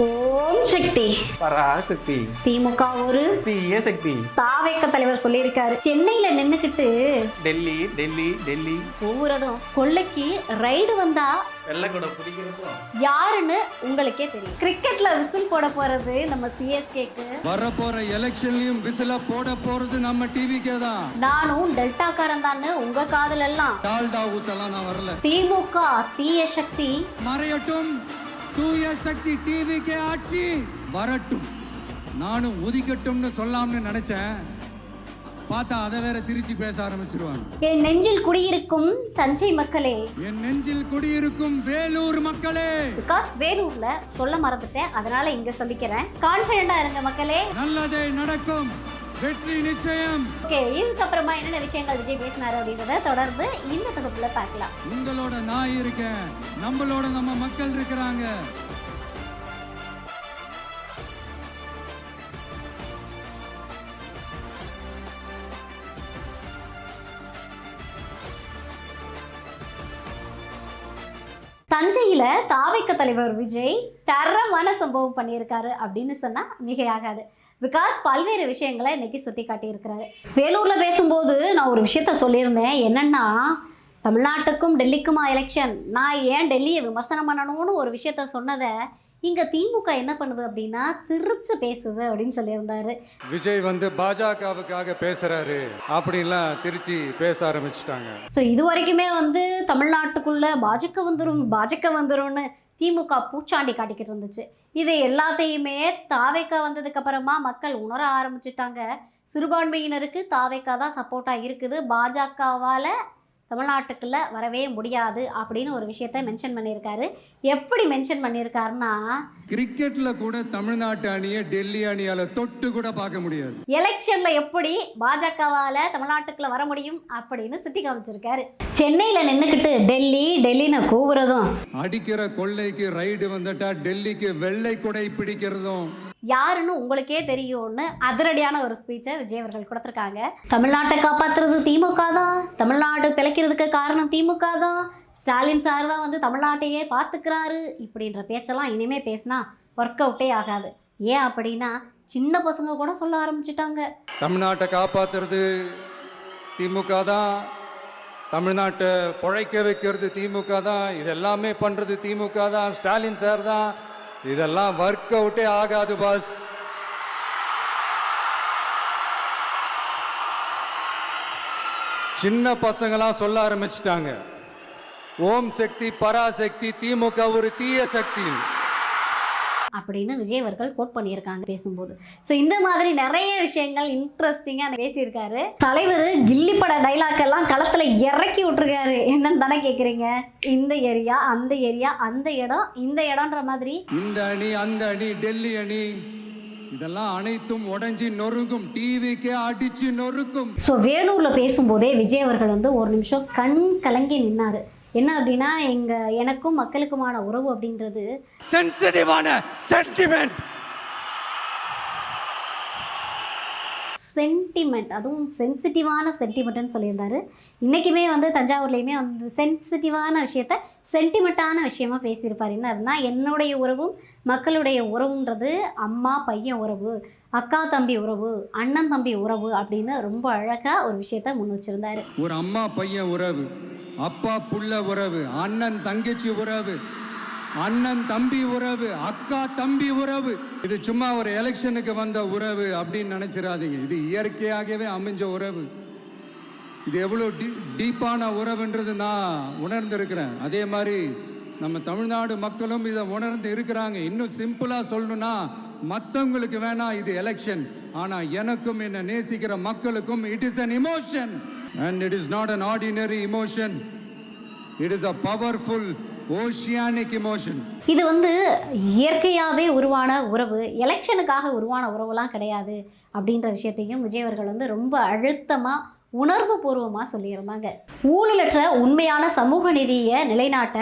ஓம் சக்தி பராசக்தி. திமுக ஒரு தீய சக்தி. தாவேக்க தலைவர் சொல்லியிருக்காரு. சென்னையில நின்னுக்கிட்டு டெல்லி டெல்லி டெல்லி ஒவ்வொருதும் கொள்ளைக்கு ரைடு வந்தா வெள்ளக்கூட பிடிக்கிறப்போ யாருன்னு உங்களுக்கே தெரியும். கிரிக்கெட்ல விசில் போட போறது நம்ம சிஎஸ்கேக்கு, வரப்போற எலெக்ஷன்லயும் விசில போட போறது நம்ம டிவிக்கே தான். நானும் டெல்டாக்காரன் தான் உங்க காதுல எல்லாம் டால்டா ஊத்தலாம் நான் வரல. திமுக தீய சக்தி மறையட்டும், தூய சக்தி டிவிக்கே ஆட்சி வரட்டும். நானும் உதிக்கட்டும்னு சொல்லாம்னு நினைச்சேன், பார்த்தா அதை வேற திருச்சி பேச ஆரம்பிச்சிருவாங்க. என் நெஞ்சில் குடியிருக்கும் தஞ்சை மக்களே, என் நெஞ்சில் குடியிருக்கும் வேலூர் மக்களே, பிகாஸ் வேலூர்ல சொல்ல மறந்துட்டேன், அதனால இங்க சொல்லிக்கிறேன். கான்பிடண்டா இருங்க மக்களே, நல்லதே நடக்கும், வெற்றி நிச்சயம். ஓகே, இதுக்கப்புறமா என்னென்ன விஷயங்கள் விஜய் பேசினாரு அப்படின்றத தொடர்ந்து இந்த தொகுப்புல பார்க்கலாம். உங்களோட நான் இருக்கேன், நம்மளோட நம்ம மக்கள் இருக்கிறாங்க. தஞ்சையில தாவேக்க தலைவர் விஜய் தரமான சம்பவம் பண்ணியிருக்காரு அப்படின்னு சொன்னா மிகையாகாது. பிகாஸ் பல்வேறு விஷயங்களை இன்னைக்கு சுட்டி காட்டியிருக்கிறாரு. வேலூர்ல பேசும்போது நான் ஒரு விஷயத்த சொல்லியிருந்தேன். என்னன்னா, தமிழ்நாட்டுக்கும் டெல்லிக்குமா எலெக்ஷன், நான் ஏன் டெல்லியை விமர்சனம் பண்ணணும்னு ஒரு விஷயத்த சொன்னதை இங்க திமுக என்ன பண்ணுது அப்படின்னா திருச்சு பேசுது அப்படின்னு சொல்லியிருந்தாரு. விஜய் பாஜகவுக்காக பேசுறாரு அப்படின்லாம் திருச்சி பேச ஆரம்பிச்சிட்டாங்க. ஸோ இது வரைக்குமே தமிழ்நாட்டுக்குள்ள பாஜக வந்துரும்னு திமுக பூச்சாண்டி காட்டிக்கிட்டு இருந்துச்சு. இது எல்லாத்தையுமே தாவேக்கா வந்ததுக்கு அப்புறமா மக்கள் உணர ஆரம்பிச்சுட்டாங்க. சிறுபான்மையினருக்கு தாவேக்கா தான் சப்போர்ட்டாக இருக்குது, பாஜகவால் தமிழ்நாட்டுக்குள்ள வரவே முடியாது அப்படின்னு ஒரு விஷயத்த மென்ஷன் பண்ணியிருக்காரு. எப்படி மென்ஷன் பண்ணியிருக்காருன்னா, கிரிக்கெட்ல கூட தமிழ்நாட்டு அணியை டெல்லி அணியால தொட்டு கூட பார்க்க முடியாது. எலெக்ஷன்ல எப்படி பாஜகவால தமிழ்நாட்டுக்குள்ள வர முடியும் அப்படின்னு சுட்டி காமிச்சிருக்காரு. சென்னையில நின்னுக்கிட்டு டெல்லி டெல்லின்னு கூவுறதும், அடிக்கிற கொள்ளைக்கு ரைடு வந்துட்டா டெல்லிக்கு வெள்ளை கொடை பிடிக்கிறதும் யாருன்னு உங்களுக்கே தெரியும்னு அதிரடியான ஒரு ஸ்பீச்சை விஜய் அவர்கள் கொடுத்துருக்காங்க. தமிழ்நாட்டை காப்பாற்றுறது திமுக தான், தமிழ்நாடு பிழைக்கிறதுக்கு காரணம் திமுக தான், ஸ்டாலின் சார் தான் தமிழ்நாட்டையே பார்த்துக்கிறாரு இப்படின்ற பேச்செல்லாம் இனிமேல் பேசினா ஒர்க் அவுட்டே ஆகாது. ஏன் அப்படின்னா, சின்ன பசங்க கூட சொல்ல ஆரம்பிச்சிட்டாங்க, தமிழ்நாட்டை காப்பாற்றுறது திமுக தான், தமிழ்நாட்டை பிழைக்க வைக்கிறது திமுக தான், இதெல்லாமே பண்ணுறது திமுக தான், ஸ்டாலின் சார் தான், இதெல்லாம் ஒர்க் அவுட்டே ஆகாது பாஸ். சின்ன பசங்களாம் சொல்ல ஆரம்பிச்சிட்டாங்க, ஓம் சக்தி பராசக்தி, திமுக ஒரு தீய சக்தி அப்படின்னு விஜய் அவர்கள் கோட் பண்ணியிருக்காங்க பேசும்போது. ஸோ இந்த மாதிரி நிறைய விஷயங்கள் இன்ட்ரெஸ்டிங்காக பேசியிருக்காரு. தலைவர் கில்லி பட டைலாக் எல்லாம் களத்தில் இறக்கி விட்டுருக்காரு. என்னன்னு தானே கேட்குறீங்க, இந்த ஏரியா அந்த ஏரியா, அந்த இடம் இந்த இடம்ன்ற மாதிரி, இந்த அணி அந்த அணி டெல்லி அணி இதெல்லாம் அனைத்தும் உடைஞ்சி நொறுங்கும், டிவிக்கே அடிச்சு நொறுக்கும். ஸோ வேலூரில் பேசும்போதே விஜய் அவர்கள் ஒரு நிமிஷம் கண் கலங்கி நின்னாரு. என்ன அப்படின்னா, எனக்கும் மக்களுக்குமான உறவு அப்படின்றது சென்சிட்டிவான சென்டிமெண்ட், அதுவும் சென்சிட்டிவான சென்டிமெண்ட்னு சொல்லியிருந்தாரு. இன்றைக்குமே தஞ்சாவூர்லேயுமே சென்சிட்டிவான விஷயத்த சென்டிமெண்ட்டான விஷயமா பேசியிருப்பார். என்ன அப்படின்னா, என்னுடைய உறவும் மக்களுடைய உறவுன்றது அம்மா பையன் உறவு, அக்கா தம்பி உறவு, அண்ணன் தம்பி உறவு அப்படின்னு ரொம்ப அழகாக ஒரு விஷயத்த முன் வச்சிருந்தாரு. ஒரு அம்மா பையன் உறவு, அப்பா புள்ள உறவு, அண்ணன் தங்கச்சி உறவு, அண்ணன் தம்பி உறவு, அக்கா தம்பி உறவு. இது சும்மா ஒரு எலெக்ஷனுக்கு வந்த உறவு அப்படின்னு நினைச்சிடாதீங்க. இது இயற்கையாகவே அமைஞ்ச உறவு. இது எவ்வளோ டீப்பான உறவுன்றது நான் உணர்ந்திருக்கிறேன். அதே மாதிரி நம்ம தமிழ்நாடு மக்களும் இதை உணர்ந்து இருக்கிறாங்க. இன்னும் சிம்பிளாக சொல்லணும்னா, மற்றவங்களுக்கு வேணா இது எலெக்ஷன், ஆனால் எனக்கும் என்னை நேசிக்கிற மக்களுக்கும் it is an emotion and it is not an ordinary emotion. It is a powerful oceanic emotion. இது இயற்கையாகவே உருவான உறவு, எலெக்ஷனுக்காக உருவான உறவுலாம் கிடையாது அப்படின்ற விஷயத்தையும் விஜய் அவர்கள் ரொம்ப அழுத்தமாக உணர்வு பூர்வமாக சொல்லியிருந்தாங்க. ஊழலற்ற உண்மையான சமூக நீதியை நிலைநாட்ட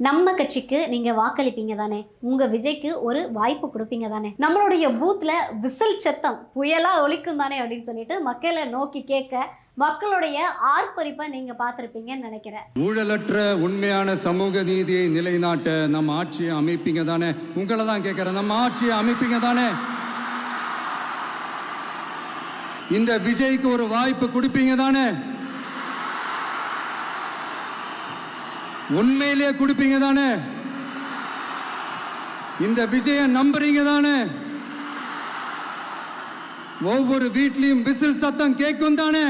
நம்ம கட்சிக்கு நீங்கள் வாக்களிப்பீங்க தானே, உங்கள் விஜய்க்கு ஒரு வாய்ப்பு கொடுப்பீங்க தானே, நம்மளுடைய பூத்தில் விசில் சத்தம் புயலாக ஒலிக்கும் தானே அப்படின்னு சொல்லிட்டு மக்களை நோக்கி கேட்க மக்களுடைய ஆர்ப்பரிப்பை நீங்க பார்த்திருப்பீங்கன்னு நினைக்கிறேன். ஊழலற்ற உண்மையான சமூக நீதியை நிலைநாட்ட நம்ம ஆட்சியை அமைப்பீங்க தானே? உங்களை தான் கேட்கிறேன், நம்ம ஆட்சியை அமைப்பீங்க தானே? இந்த விஜய்க்கு ஒரு வாய்ப்பு கொடுப்பீங்க தானே? உண்மையிலேயே கொடுப்பீங்க தானே? இந்த விஜயை நம்புறீங்க தானே? ஒவ்வொரு வீட்லயும் விசில் சத்தம் கேட்கும் தானே?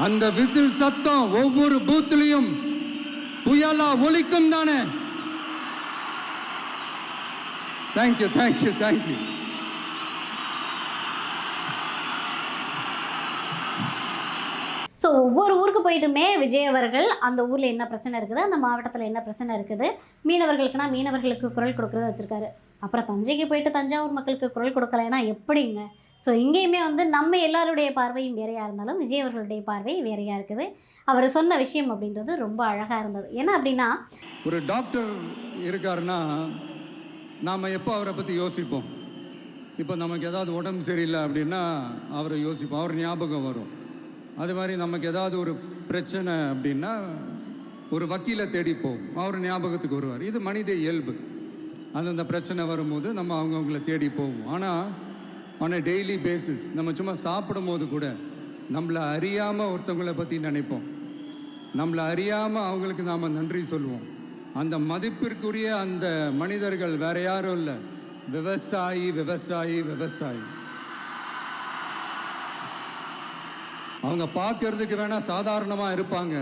அந்த விசில் சத்தம் ஒவ்வொரு பூத்திலையும் புயலா ஒலிக்கும் தானே? Thank you thank you thank you. ஸோ ஒவ்வொரு ஊருக்கு போயிட்டுமே விஜய் அவர்கள் அந்த ஊரில் என்ன பிரச்சனை இருக்குது, அந்த மாவட்டத்தில் என்ன பிரச்சனை இருக்குது, மீனவர்களுக்குனா மீனவர்களுக்கு குரல் கொடுக்குறத வச்சுருக்காரு. அப்புறம் தஞ்சைக்கு போயிட்டு தஞ்சாவூர் மக்களுக்கு குரல் கொடுக்கலைன்னா எப்படிங்க? ஸோ இங்கேயுமே வந்து நம்ம எல்லாருடைய பார்வையும் வேறையாக இருந்தாலும் விஜய் அவர்களுடைய பார்வை வேறையாக இருக்குது. அவர் சொன்ன விஷயம் அப்படின்றது ரொம்ப அழகாக இருந்தது. என்ன அப்படின்னா, ஒரு டாக்டர் இருக்காருன்னா நாம் எப்போ அவரை பற்றி யோசிப்போம்? இப்போ நமக்கு ஏதாவது உடம்பு சரியில்லை அப்படின்னா அவரை யோசிப்போம், அவர் ஞாபகம் வரும். அது மாதிரி நமக்கு ஏதாவது ஒரு பிரச்சனை அப்படின்னா ஒரு வக்கீலை தேடிப்போம், அவர் ஞாபகத்துக்கு வருவார். இது மனித இயல்பு. அந்தந்த பிரச்சனை வரும்போது நம்ம அவங்கவுங்கள தேடி போவோம். ஆனால் ஆன் அ டெய்லி பேசிஸ் நம்ம சும்மா சாப்பிடும் போது கூட நம்மளை அறியாமல் ஒருத்தவங்களை பற்றி நினைப்போம், நம்மளை அறியாமல் அவங்களுக்கு நாம் நன்றி சொல்லுவோம். அந்த மதிப்பிற்குரிய அந்த மனிதர்கள் வேற யாரும் இல்லை, விவசாயி விவசாயி விவசாயி. அவங்க பார்க்கறதுக்கு வேணா சாதாரணமாக இருப்பாங்க,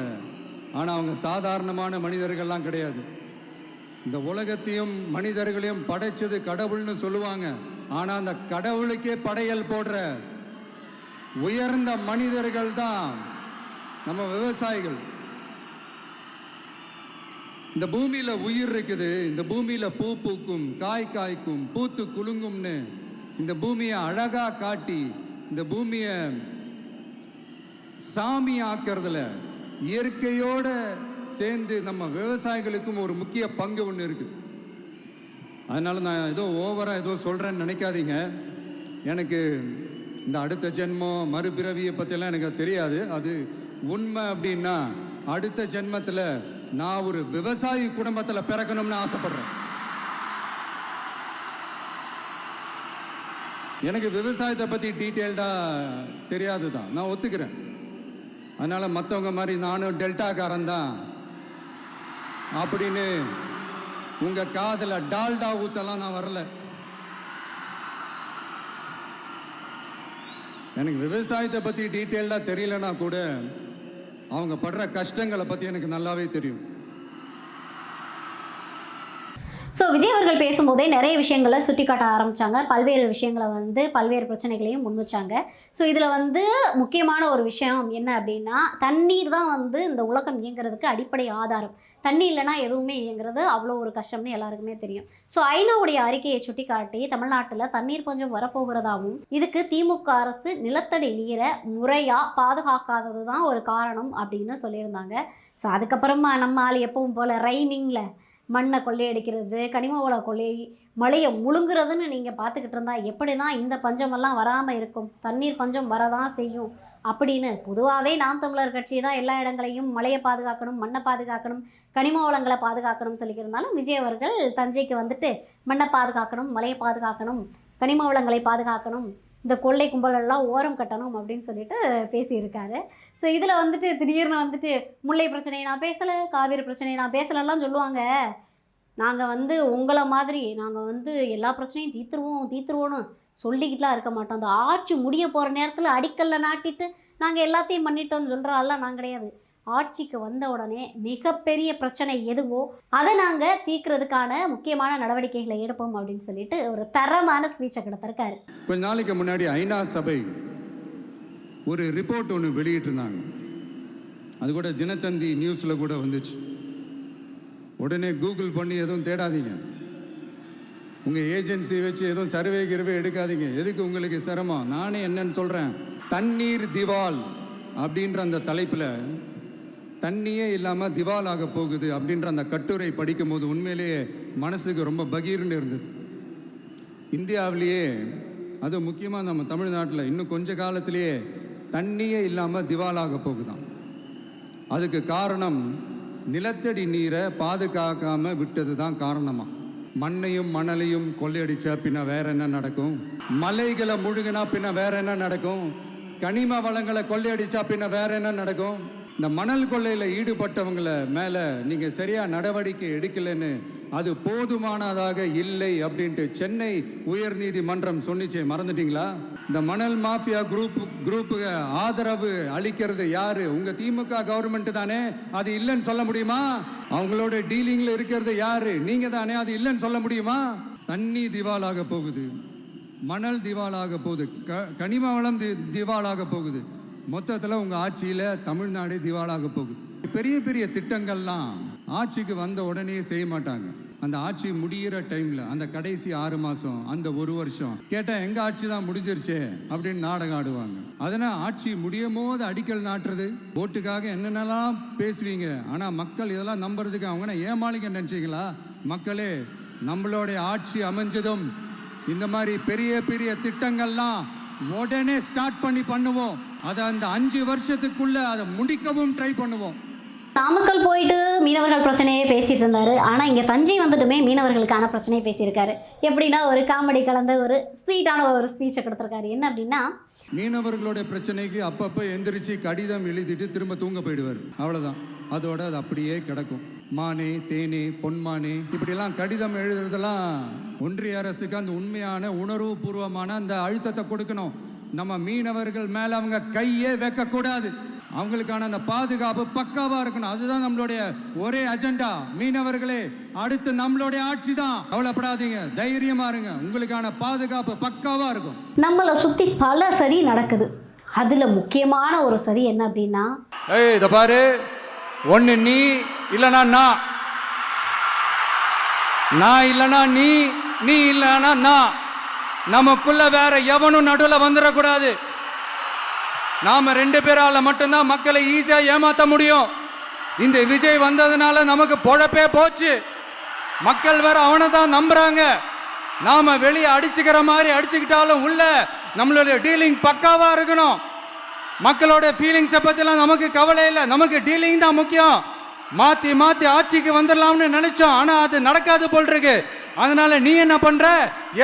ஆனால் அவங்க சாதாரணமான மனிதர்கள்லாம் கிடையாது. இந்த உலகத்தையும் மனிதர்களையும் படைச்சது கடவுள்னு சொல்லுவாங்க, ஆனால் அந்த கடவுளுக்கே படையல் போடுற உயர்ந்த மனிதர்கள் தான் நம்ம விவசாயிகள். இந்த பூமியில உயிர் இருக்குது, இந்த பூமியில பூ பூக்கும், காய் காய்க்கும், பூத்து குலுங்கும்னு இந்த பூமியை அழகா காட்டி இந்த பூமியை சாமி ஆக்கிறதுல இயற்கையோட சேர்ந்து நம்ம விவசாயிகளுக்கும் ஒரு முக்கிய பங்கு ஒன்று இருக்குது. அதனால நான் ஏதோ ஓவராக ஏதோ சொல்கிறேன்னு நினைக்காதீங்க. எனக்கு இந்த அடுத்த ஜென்மம் மறுபிறவியை பற்றியெல்லாம் எனக்கு தெரியாது. அது உண்மை அப்படின்னா அடுத்த ஜென்மத்தில் நான் ஒரு விவசாயி குடும்பத்தில் பிறக்கணும்னு ஆசைப்படுறேன். எனக்கு விவசாயத்தை பற்றி டீட்டெயில்டாக தெரியாது தான், நான் ஒத்துக்கிறேன். அதனால் மற்றவங்க மாதிரி நானும் டெல்டாக்காரன் தான் அப்படின்னு உங்கள் காதில் டால்டா ஊத்தலாம் நான் வரல. எனக்கு விவசாயத்தை பற்றி டீட்டெயில்டாக தெரியலனா கூட அவங்க படுற கஷ்டங்களை பற்றி எனக்கு நல்லாவே தெரியும். ஸோ விஜய் அவர்கள் பேசும்போதே நிறைய விஷயங்களை சுட்டி காட்ட ஆரம்பித்தாங்க. பல்வேறு விஷயங்களை வந்து பல்வேறு பிரச்சனைகளையும் முன் வச்சாங்க. ஸோ இதில் வந்து முக்கியமான ஒரு விஷயம் என்ன அப்படின்னா, தண்ணீர் தான் வந்து இந்த உலகம் இயங்குறதுக்கு அடிப்படை ஆதாரம். தண்ணி இல்லைனா எதுவுமே இயங்குறது அவ்வளோ ஒரு கஷ்டம்னு எல்லாருக்குமே தெரியும். ஸோ ஐநாவுடைய அறிக்கையை சுட்டி காட்டி தமிழ்நாட்டில் தண்ணீர் பஞ்சம் வரப்போகிறதாகவும், இதுக்கு திமுக அரசு நிலத்தடி நீரை முறையாக பாதுகாக்காதது தான் ஒரு காரணம் அப்படின்னு சொல்லியிருந்தாங்க. ஸோ அதுக்கப்புறமா நம்ம ஆள் எப்பவும் போல் ரைனிங்கில் மண்ணை கொள்ளையடிக்கிறது, கனிம வள கொள்ளை, மழையை முழுங்குறதுன்னு நீங்கள் பார்த்துக்கிட்டு இருந்தால் எப்படி தான் இந்த பஞ்சமெல்லாம் வராமல் இருக்கும்? தண்ணீர் பஞ்சம் வரதான் செய்யும் அப்படின்னு பொதுவாகவே நாம் தமிழர் கட்சி தான் எல்லா இடங்களையும் மழையை பாதுகாக்கணும், மண்ணை பாதுகாக்கணும், கனிம வளங்களை பாதுகாக்கணும் சொல்லிக்கிறதுனாலும் விஜய் அவர்கள் தஞ்சைக்கு வந்துட்டு மண்ணை பாதுகாக்கணும், மழையை பாதுகாக்கணும், கனிம வளங்களை பாதுகாக்கணும், இந்த கொள்ளை கும்பலெல்லாம் ஓரம் கட்டணும் அப்படின்னு சொல்லிட்டு பேசியிருக்காரு. ஸோ இதில் வந்துட்டு திடீர்னு வந்துட்டு முல்லை பிரச்சனையை நான் பேசலை, காவிரி பிரச்சனையை நான் பேசலைலாம் சொல்லுவாங்க. நாங்கள் வந்து உங்களை மாதிரி நாங்கள் வந்து எல்லா பிரச்சனையும் தீர்த்துருவோன்னு சொல்லிக்கிட்டுலாம் இருக்க மாட்டோம். அந்த ஆட்சி முடிய போகிற நேரத்தில் அடிக்கல்ல நாட்டிட்டு நாங்கள் எல்லாத்தையும் பண்ணிட்டோம்னு சொல்கிறாலாம் நான் கிடையாது. ஆட்சிக்கு வந்த உடனே மிகப்பெரிய பிரச்சனை எதுவோ அதை நாங்கள் தீர்க்கிறதுக்கான முக்கியமான நடவடிக்கைகளை எடுப்போம் அப்படின்னு சொல்லிட்டு ஒரு தரமான ஸ்பீச்சை கொடுத்துருக்காரு. கொஞ்ச நாளைக்கு முன்னாடி ஐநா சபை ஒரு ரிப்போர்ட் ஒன்று வெளியிட்டிருந்தாங்க. அது கூட தினத்தந்தி நியூஸில் கூட வந்துச்சு. உடனே கூகுள் பண்ணி எதுவும் தேடாதீங்க, உங்கள் ஏஜென்சி வச்சு எதுவும் சர்வே எடுக்காதீங்க. எதுக்கு உங்களுக்கு சிரமம்? நானே என்னன்னு சொல்கிறேன். தண்ணீர் திவால் அப்படின்ற அந்த தலைப்பில் தண்ணியே இல்லாமல் திவால் ஆக போகுது அப்படின்ற அந்த கட்டுரை படிக்கும் போது உண்மையிலேயே மனசுக்கு ரொம்ப பகீர்னு இருந்தது. இந்தியாவிலேயே அது முக்கியமாக நம்ம தமிழ்நாட்டில் இன்னும் கொஞ்ச காலத்திலேயே தண்ணியே இல்லாமல் திவாலாக போகுதாம். அதுக்கு காரணம் நிலத்தடி நீரை பாதுகாக்காமல் விட்டது தான் காரணமாக. மண்ணையும் மணலையும் கொள்ளையடிச்சா பின்ன வேற என்ன நடக்கும்? மலைகளை முழுகினா பின்ன வேற என்ன நடக்கும்? கனிம வளங்களை கொள்ளையடிச்சா பின்ன வேற என்ன நடக்கும்? இந்த மணல் கொள்ளையில் ஈடுபட்டவங்களை மேலே நீங்கள் சரியாக நடவடிக்கை எடுக்கலைன்னு அது போதுமானதாக இல்லை அப்படின்ட்டு சென்னை உயர் நீதிமன்றம் சொன்னிச்சே, மறந்துட்டீங்களா? இந்த மணல் மாஃபியா குரூப்புக்கு ஆதரவு அளிக்கிறது யாரு? உங்கள் திமுக கவர்மெண்ட் தானே. அது இல்லைன்னு சொல்ல முடியுமா? அவங்களோட டீலிங்கில் இருக்கிறது யாரு? நீங்கள் தானே. அது இல்லைன்னு சொல்ல முடியுமா? தண்ணி திவாலாக போகுது, மணல் திவாலாக போகுது, கனிம வளம் திவாலாக போகுது. மொத்தத்தில் உங்கள் ஆட்சியில் தமிழ்நாடு திவாலாக போகுது. பெரிய பெரிய திட்டங்கள்லாம் ஆட்சிக்கு வந்த உடனே செய்ய மாட்டாங்க. அந்த ஆட்சி முடிகிற டைமில், அந்த கடைசி 6 மாதம், அந்த 1 வருஷம் கேட்டால் எங்கள் ஆட்சி தான் முடிஞ்சிருச்சே அப்படின்னு நாடகம் ஆடுவாங்க. அதனால் ஆட்சி முடியும் போது அடிக்கல் நாட்டுறது, ஓட்டுக்காக என்னென்னலாம் பேசுவீங்க. ஆனால் மக்கள் இதெல்லாம் நம்புறதுக்கு அவங்கன்னா ஏமாளிங்க நினச்சிங்களா? மக்களே, நம்மளுடைய ஆட்சி அமைஞ்சதும் இந்த மாதிரி பெரிய பெரிய திட்டங்கள்லாம் உடனே ஸ்டார்ட் பண்ணுவோம். அதை அந்த 5 வருஷத்துக்குள்ள அதை முடிக்கவும் ட்ரை பண்ணுவோம். நாமக்கல் போயிட்டு மீனவர்கள் பிரச்சனையே பேசிட்டு இருந்தாரு. ஆனால் இங்கே தஞ்சை வந்துட்டுமே மீனவர்களுக்கான பிரச்சனையை பேசியிருக்காரு. எப்படின்னா ஒரு காமெடி கலந்த ஒரு ஸ்வீட்டான ஒரு ஸ்பீச்சை கொடுத்துருக்காரு. என்ன அப்படின்னா, மீனவர்களுடைய பிரச்சனைக்கு அப்பப்போ எந்திரிச்சு கடிதம் எழுதிட்டு திரும்ப தூங்க போயிடுவார். அவ்வளோதான். அதோட அது அப்படியே கிடக்கும். மானே, தேனே, பொன்மானே, இப்படிலாம் கடிதம் எழுதுறதெல்லாம் ஒன்றிய அரசுக்கு அந்த உண்மையான உணர்வுபூர்வமான அந்த அழுத்தத்தை கொடுக்கணும். நம்ம மீனவர்கள் மேலே அவங்க கையே வைக்கக்கூடாது. அவங்களுக்கான அந்த பாதுகாப்பு பக்காவாக இருக்கணும். அதுதான் நம்மளுடைய ஒரே அஜெண்டா. மீனவர்களே, அடுத்து நம்மளுடைய ஆட்சி தான். கவலைப்படாதீங்க, தைரியமா இருங்க. உங்களுக்கான பாதுகாப்பு பக்காவாக இருக்கும். நம்மளை சுற்றி பல சதி நடக்குது. அதில் முக்கியமான ஒரு சதி என்ன அப்படின்னா, இதை பாரு, ஒன்று நீ இல்லைனா நான் இல்லைனா நீ இல்லைனா நான். நமக்குள்ள வேற எவனும் நடுவில் வந்துடக்கூடாது. நாம 2 பேரால மட்டும்தான் மக்களை ஈஸியா ஏமாத்த முடியும். இந்த விஜய் வந்ததுனால நமக்கு பொழப்பே போச்சு. மக்கள் வேற அவனை தான் நம்புறாங்க. நாம வெளியே அடிச்சுக்கிற மாதிரி அடிச்சுக்கிட்டாலும் உள்ள நம்மளுடைய டீலிங் பக்காவா இருக்கணும். மக்களோட ஃபீலிங்ஸை பற்றிலாம் நமக்கு கவலை இல்லை. நமக்கு டீலிங் தான் முக்கியம். மாற்றி ஆட்சிக்கு வந்துடலாம்னு நினைச்சோம், ஆனால் அது நடக்காது போல் இருக்கு. அதனால நீ என்ன பண்ற?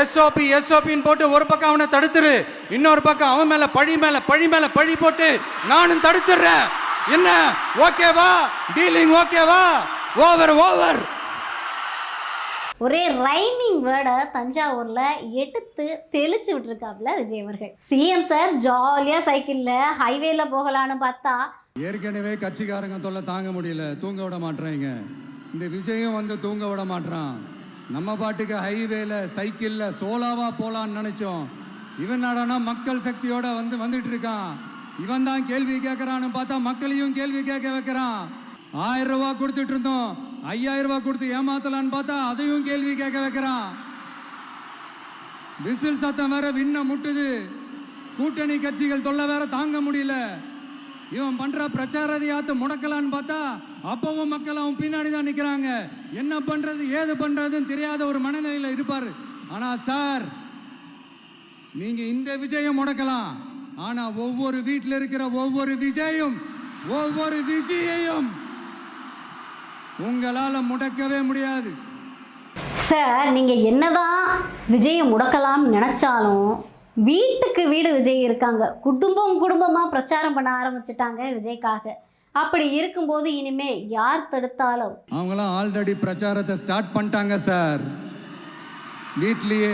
எஸ்ஓபின்னு போட்டு ஒரு பக்கம் அவனை தடுத்துரு, இன்னொரு பக்கம் அவன் மேல பழி போட்டு நானும் தடுத்துடுறேன். என்ன ஓகேவா? டீலிங் ஓகேவா? ஓவர். ஒரே ரைமிங் வேர்டை தஞ்சாவூரில் எடுத்து தெளிச்சு விட்டுருக்காப்புல விஜய் அவர்கள். சிஎம் சார் ஜாலியாக சைக்கிளில் ஹைவேல போகலான்னு பார்த்தா ஏற்கனவே கட்சிக்காரங்க தொல்லை தாங்க முடியல, தூங்க விட மாட்டேறாங்க. இந்த விஜயம் வந்து தூங்க விட மாட்டான். நம்ம பாட்டுக்கு ஹைவேல சைக்கிளில் சோலாவா போகலான்னு நினைச்சோம். இவன் நாடானா மக்கள் சக்தியோட வந்துட்டு இருக்கான். இவன் தான் கேள்வி கேட்கறான்னு பார்த்தா மக்களையும் கேள்வி கேட்க வைக்கிறான். 1000 ரூபா கொடுத்துட்டு இருந்தோம், 5000 ரூபா கொடுத்து ஏமாத்தலான்னு பார்த்தா அதையும் கேள்வி கேட்க வைக்கிறான். விசில் சத்தம் வேற விண்ண முட்டுது. கூட்டணி கட்சிகள் தொல்லை வேற தாங்க முடியல. இவன் பண்ற பிரச்சாரத்தையாத்து முடக்கலான்னு பார்த்தா அப்பவும் மக்கள் அவன் பின்னாடி தான் நிற்கிறாங்க. என்ன பண்றது ஏது பண்றதுன்னு தெரியாத ஒரு மனநிலையில் இருப்பார். ஆனா சார், நீங்க இந்த விஜயம் முடக்கலாம், ஆனா ஒவ்வொரு வீட்டில் இருக்கிற ஒவ்வொரு விஜயையும் உங்களால முடக்கவே முடியாது சார். நீங்கள் என்னதான் விஜயை முடக்கலாம்னு நினச்சாலும் வீட்டுக்கு வீடு விஜய் இருக்காங்க. குடும்பமாக பிரச்சாரம் பண்ண ஆரம்பிச்சிட்டாங்க விஜய்க்காக. அப்படி இருக்கும்போது இனிமே யார் தடுத்தாலும் அவங்களாம் ஆல்ரெடி பிரச்சாரத்தை ஸ்டார்ட் பண்ணிட்டாங்க சார். வீட்லயே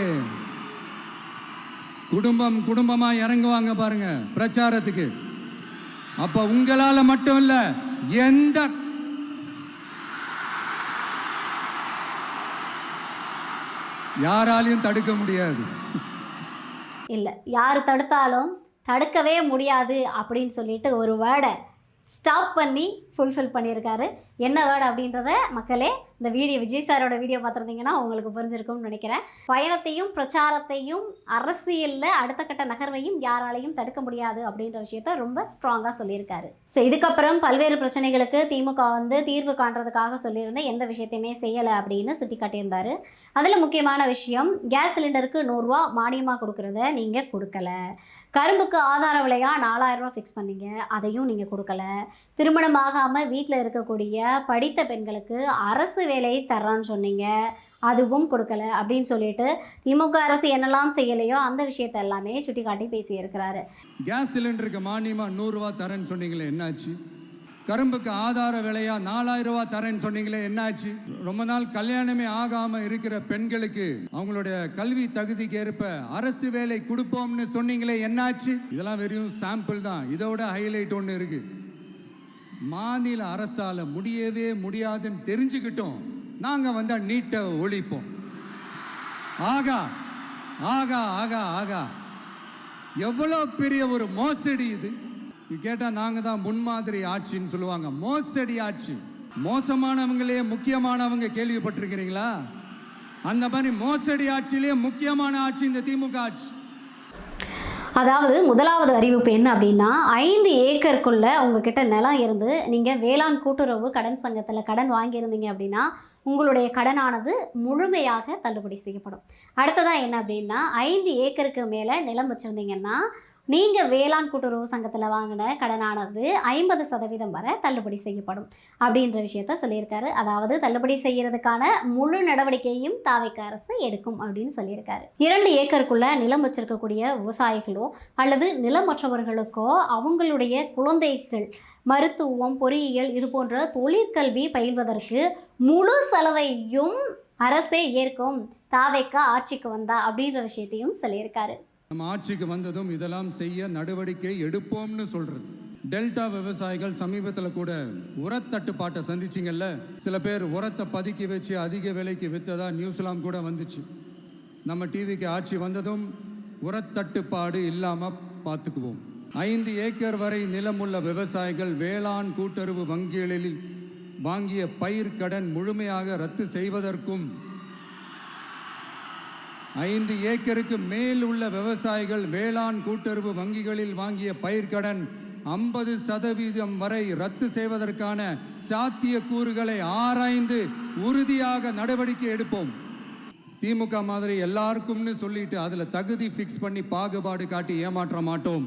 குடும்பமா இறங்குவாங்க பாருங்க பிரச்சாரத்துக்கு. அப்ப உங்களால மட்டும் இல்ல, எந்த யாராலையும் தடுக்க முடியாது. இல்லை, யார் தடுத்தாலும் தடுக்கவே முடியாது அப்படின்னு சொல்லிட்டு ஒரு வேர்டை ஸ்டாப் பண்ணி ஃபுல்ஃபில் பண்ணியிருக்காரு. என்ன வேர்டு அப்படின்றத மக்களே இந்த வீடியோ விஜய் சாரோட வீடியோ பார்த்துருந்தீங்கன்னா உங்களுக்கு புரிஞ்சிருக்கும்னு நினைக்கிறேன். பயணத்தையும் பிரச்சாரத்தையும் அரசியலில் அடுத்த கட்ட நகர்வையும் யாராலையும் தடுக்க முடியாது அப்படின்ற விஷயத்த ரொம்ப ஸ்ட்ராங்காக சொல்லியிருக்காரு. ஸோ இதுக்கப்புறம் பல்வேறு பிரச்சனைகளுக்கு திமுக தீர்வு காண்றதுக்காக சொல்லியிருந்த எந்த விஷயத்தையுமே செய்யலை அப்படின்னு சுட்டி காட்டியிருந்தாரு. அதில் முக்கியமான விஷயம், கேஸ் சிலிண்டருக்கு 100 ரூபா மானியமாக கொடுக்குறத நீங்கள் கொடுக்கல. கரும்புக்கு ஆதார விலையாக 4000 ரூபா ஃபிக்ஸ் பண்ணீங்க, அதையும் நீங்கள் கொடுக்கல. திருமணம் ஆகாமல் வீட்டில் இருக்கக்கூடிய படித்த பெண்களுக்கு அரசு வேலை தர்றான்னு சொன்னீங்க, அதுவும் கொடுக்கல அப்படின்னு சொல்லிட்டு திமுக அரசு என்னெல்லாம் செய்யலையோ அந்த விஷயத்த எல்லாமே சுட்டி காட்டி பேசியிருக்கிறாரு. கேஸ் சிலிண்டருக்கு மானியமாக 100 ரூபா தரேன்னு சொன்னீங்களே என்னாச்சு? கரும்புக்கு ஆதார விலையா 4000 ரூபா தரேன்னு சொன்னீங்களே என்னாச்சு? ரொம்ப நாள் கல்யாணமே ஆகாம இருக்கிற பெண்களுக்கு அவங்களுடைய கல்வி தகுதிக்கு ஏற்ப அரசு வேலை கொடுப்போம்னு சொன்னீங்களே என்னாச்சு? இதெல்லாம் வெறும் சாம்பிள் தான். இதோட ஹைலைட் ஒன்று இருக்கு. மாநில அரசால முடியவே முடியாதுன்னு தெரிஞ்சுக்கிட்டோம், நாங்க வந்தா நீட்டை ஒழிப்போம். ஆகா ஆகா ஆகா ஆகா, எவ்வளோ பெரிய ஒரு மோசடி இது! கேட்டால் நாங்கள் தான் முன்மாதிரி ஆட்சின்னு சொல்லுவாங்க. மோசடி ஆட்சி. மோசமானவங்களே முக்கியமானவங்க கேள்விப்பட்டிருக்கிறீங்களா? அந்த மாதிரி மோசடி ஆட்சியிலே முக்கியமான ஆட்சி இந்த திமுக ஆட்சி. அதாவது முதலாவது அறிவிப்பு என்ன அப்படின்னா, 5 ஏக்கருக்குள்ள உங்ககிட்ட நிலம் இருந்து நீங்கள் வேளாண் கூட்டுறவு கடன் சங்கத்தில் கடன் வாங்கியிருந்தீங்க அப்படின்னா உங்களுடைய கடனானது முழுமையாக தள்ளுபடி செய்யப்படும். அடுத்ததாக என்ன அப்படின்னா, 5 ஏக்கருக்கு மேலே நிலம் வச்சுருந்தீங்கன்னா நீங்கள் வேளாண் கூட்டுறவு சங்கத்தில் வாங்கின கடனானது 50% வரை தள்ளுபடி செய்யப்படும் அப்படின்ற விஷயத்த சொல்லியிருக்காரு. அதாவது தள்ளுபடி செய்யறதுக்கான முழு நடவடிக்கையும் தாவேக்கா அரசு எடுக்கும் அப்படின்னு சொல்லியிருக்காரு. 2 ஏக்கருக்குள்ள நிலம் வச்சிருக்கக்கூடிய விவசாயிகளோ அல்லது நிலமற்றவர்களுக்கோ அவங்களுடைய குழந்தைகள் மருத்துவம், பொறியியல் இது போன்ற தொழிற்கல்வி பயில்வதற்கு முழு செலவையும் அரசே ஏற்கும் தாவேக்கா ஆட்சிக்கு வந்தா அப்படின்ற விஷயத்தையும் சொல்லியிருக்காரு. நம்ம ஆட்சிக்கு வந்ததும் இதெல்லாம் செய்ய நடவடிக்கை எடுப்போம்னு சொல்றது. டெல்டா விவசாயிகள் சமீபத்தில் கூட உரத்தட்டுப்பாட்டை சந்திச்சிங்கல்ல. சில பேர் உரத்தை பதுக்கி வச்சு அதிக விலைக்கு விற்றதா நியூஸ்லாம் கூட வந்துச்சு. நம்ம டிவிக்கு ஆட்சி வந்ததும் உரத்தட்டுப்பாடு இல்லாமல் பார்த்துக்குவோம். 5 ஏக்கர் வரை நிலமுள்ள விவசாயிகள் வேளாண் கூட்டுறவு வங்கிகளில் வாங்கிய பயிர் கடன் முழுமையாக ரத்து செய்வதற்கும், 5 ஏக்கருக்கு மேல் உள்ள விவசாயிகள் வேளாண் கூட்டுறவு வங்கிகளில் வாங்கிய பயிர்க்கடன் 50% வரை ரத்து செய்வதற்கான சாத்திய கூறுகளை ஆராய்ந்து உறுதியாக நடவடிக்கை எடுப்போம். திமுக மாதிரி எல்லாருக்கும்னு சொல்லிட்டு அதில் தகுதி ஃபிக்ஸ் பண்ணி பாகுபாடு காட்டி ஏமாற்ற மாட்டோம்.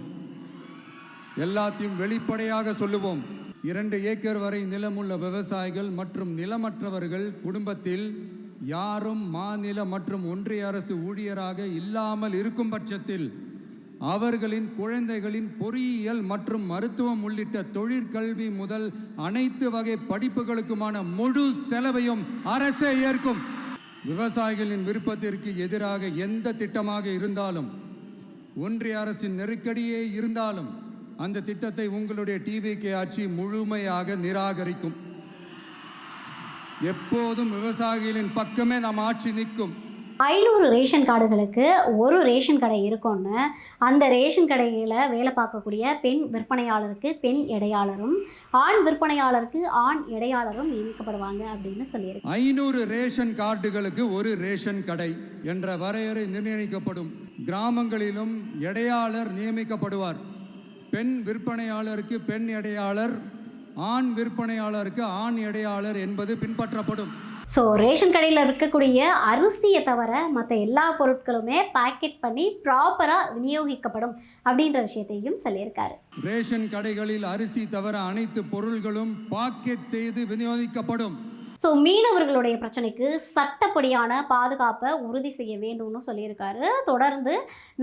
எல்லாத்தையும் வெளிப்படையாக சொல்லுவோம். 2 ஏக்கர் வரை நிலமுள்ள விவசாயிகள் மற்றும் நிலமற்றவர்கள் குடும்பத்தில் யாரும் மாநில மற்றும் ஒன்றிய அரசு ஊழியராக இல்லாமல் இருக்கும் பட்சத்தில் அவர்களின் குழந்தைகளின் பொறியியல் மற்றும் மருத்துவம் உள்ளிட்ட தொழிற்கல்வி முதல் அனைத்து வகை படிப்புகளுக்குமான முழு செலவையும் அரசே ஏற்கும். விவசாயிகளின் விருப்பத்திற்கு எதிராக எந்த திட்டமாக இருந்தாலும், ஒன்றிய அரசின் நெருக்கடியே இருந்தாலும் அந்த திட்டத்தை உங்களுடைய டிவிகே ஆட்சி முழுமையாக நிராகரிக்கும். எப்போதும் விவசாயிகளின் பக்கமே நம்ம ஆட்சி நிற்கும். 500 ரேஷன் கார்டுகளுக்கு ஒரு ரேஷன் கடை இருக்கும்னு அந்த ரேஷன் கடையில் வேலை பார்க்கக்கூடிய பெண் விற்பனையாளருக்கு பெண் இடையாளரும், ஆண் விற்பனையாளருக்கு ஆண் இடையாளரும் நியமிக்கப்படுவாங்க அப்படின்னு சொல்லியிருக்கு. 500 ரேஷன் கார்டுகளுக்கு ஒரு ரேஷன் கடை என்ற வரையறை நிர்ணயிக்கப்படும். கிராமங்களிலும் இடையாளர் நியமிக்கப்படுவார். பெண் விற்பனையாளருக்கு பெண் இடையாளர், ஆண் விற்பனையாளருக்கு ஆண் இடையாளர் என்பது பின்பற்றப்படும். ஸோ ரேஷன் கடையில் இருக்கக்கூடிய அரிசியை தவிர மற்ற எல்லா பொருட்களுமே பேக்கெட் பண்ணி ப்ராப்பராக விநியோகிக்கப்படும் அப்படின்ற விஷயத்தையும் சொல்லியிருக்காரு. ரேஷன் கடைகளில் அரிசி தவிர அனைத்து பொருள்களும் பாக்கெட் செய்து விநியோகிக்கப்படும். ஸோ மீனவர்களுடைய பிரச்சனைக்கு சட்டப்படியான பாதுகாப்பை உறுதி செய்ய வேண்டும்னு சொல்லியிருக்காரு. தொடர்ந்து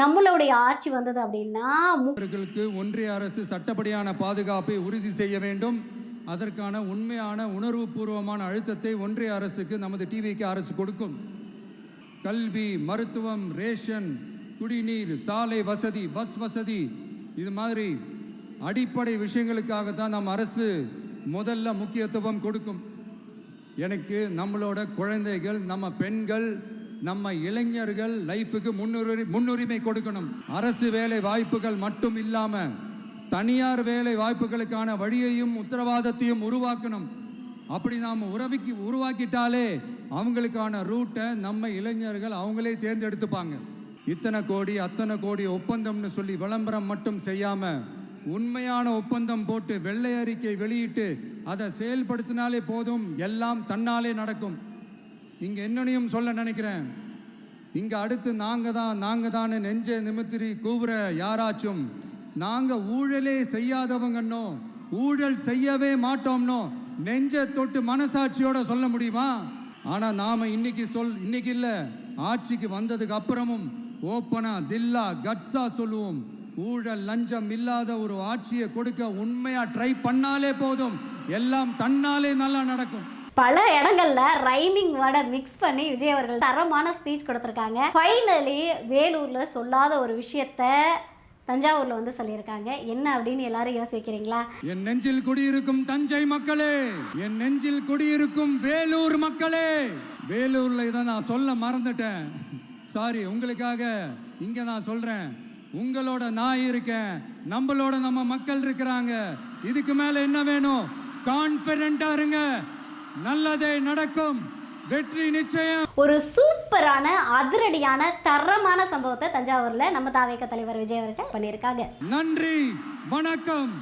நம்மளுடைய ஆட்சி வந்தது அப்படின்னா அவர்களுக்கு ஒன்றிய அரசு சட்டப்படியான பாதுகாப்பை உறுதி செய்ய வேண்டும். அதற்கான உண்மையான உணர்வுபூர்வமான அழுத்தத்தை ஒன்றிய அரசுக்கு நமது டிவிக்கு அரசு கொடுக்கும். கல்வி, மருத்துவம், ரேஷன், குடிநீர், சாலை வசதி, பஸ் வசதி, இது மாதிரி அடிப்படை விஷயங்களுக்காகத்தான் நம்ம அரசு முதல்ல முக்கியத்துவம் கொடுக்கும். எனக்கு நம்மளோட குழந்தைகள், நம்ம பெண்கள், நம்ம இளைஞர்கள் லைஃபுக்கு முன்னுரிமை கொடுக்கணும். அரசு வேலை வாய்ப்புகள் மட்டும் இல்லாமல் தனியார் வேலை வாய்ப்புகளுக்கான வழியையும் உத்தரவாதத்தையும் உருவாக்கணும். அப்படி நாம் உருவாக்கிட்டாலே அவங்களுக்கான ரூட்டை நம்ம இளைஞர்கள் அவங்களே தேர்ந்தெடுத்துப்பாங்க. இத்தனை கோடி அத்தனை கோடி ஒப்பந்தம்னு சொல்லி விளம்பரம் மட்டும் செய்யாம உண்மையான ஒப்பந்தம் போட்டு வெள்ளை அறிக்கை வெளியிட்டு அதை செயல்படுத்தினாலே போதும், எல்லாம் தன்னாலே நடக்கும். இங்க என்னனையும் சொல்ல நினைக்கிறேன், இங்க அடுத்து நாங்க தான் நெஞ்சை நிமித்திரி கூவுற யாராச்சும் நாங்க ஊழலே செய்யாதவங்கன்னோ ஊழல் செய்யவே மாட்டோம்னோ நெஞ்சை தொட்டு மனசாட்சியோட சொல்ல முடியுமா? ஆனா நாம இன்னைக்கு இல்ல, ஆட்சிக்கு வந்ததுக்கு அப்புறமும் ஓப்பனா தில்லா கட்ஸா சொல்லுவோம், ஊழல் லஞ்சம் இல்லாத ஒரு ஆட்சியை கொடுக்க உண்மையா ட்ரை பண்ணாலே போதும், எல்லாம் தன்னாலே நல்லா நடக்கும். பல இடங்கள்ல ரைமிங் வேர்டை மிக்ஸ் பண்ணி விஜய் அவர்கள் தரமான ஸ்பீச் கொடுத்துருக்காங்க. ஃபைனலி வேலூர்ல சொல்லாத ஒரு விஷயத்த தஞ்சாவூர்ல வந்து சொல்லியிருக்காங்க. என்ன அப்படின்னு எல்லாரும் யோசிக்கிறீங்களா? என் நெஞ்சில் குடியிருக்கும் தஞ்சை மக்களே, என் நெஞ்சில் குடியிருக்கும் வேலூர் மக்களே. வேலூர்ல இதை நான் சொல்ல மறந்துட்டேன், சாரி. உங்களுக்காக இங்க நான் சொல்றேன், உங்களோட நான் இருக்கேன், நம்மளோட நம்ம மக்கள் இருக்கிறாங்க. இதுக்கு மேல என்ன வேணும்? கான்ஃபிடென்ட்டா இருங்க, நல்லதே நடக்கும், வெற்றி நிச்சயம். ஒரு சூப்பரான அதிரடியான தரமான சம்பவத்தை தஞ்சாவூர்ல நம்ம தாவேக தலைவர் விஜய் அவர்கள் பண்ணியிருக்காங்க. நன்றி, வணக்கம்.